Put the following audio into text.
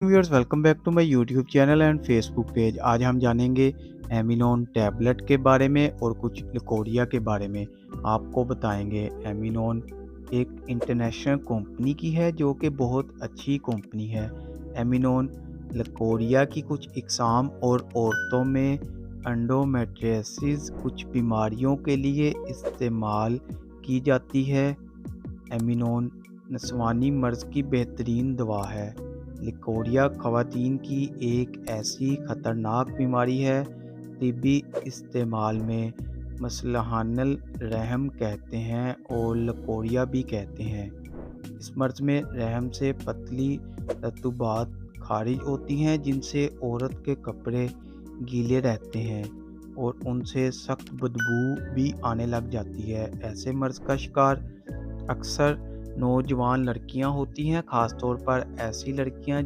Viewers welcome back to my YouTube channel and Facebook page. आज हम जानेंगे एमिनोन tablet के बारे में और कुछ लिकोरिया के बारे में आपको बताएंगे। एमिनोन एक इंटरनेशनल कंपनी की है जो कि बहुत अच्छी कंपनी है। एमिनोन लिकोरिया की कुछ इकसाम और औरतों में एंडोमेट्रियोसिस कुछ बीमारियों के लिए इस्तेमाल की जाती है। एमिनोन नस्वानी मर्ज़ की बेहतरीन दवा है। लिकोरिया ख़वातीन की एक ऐसी ख़तरनाक बीमारी है, तिब्बी इस्तेमाल में मसलहानल रहम कहते हैं और लिकोरिया भी कहते हैं। इस मर्ज़ में रहम से पतली रतूबात खारिज होती हैं जिनसे औरत के कपड़े गीले रहते हैं और उनसे सख्त बदबू भी आने लग जाती है। ऐसे मर्ज़ का शिकार अक्सर नौजवान लड़कियां होती हैं, ख़ास तौर पर ऐसी लड़कियां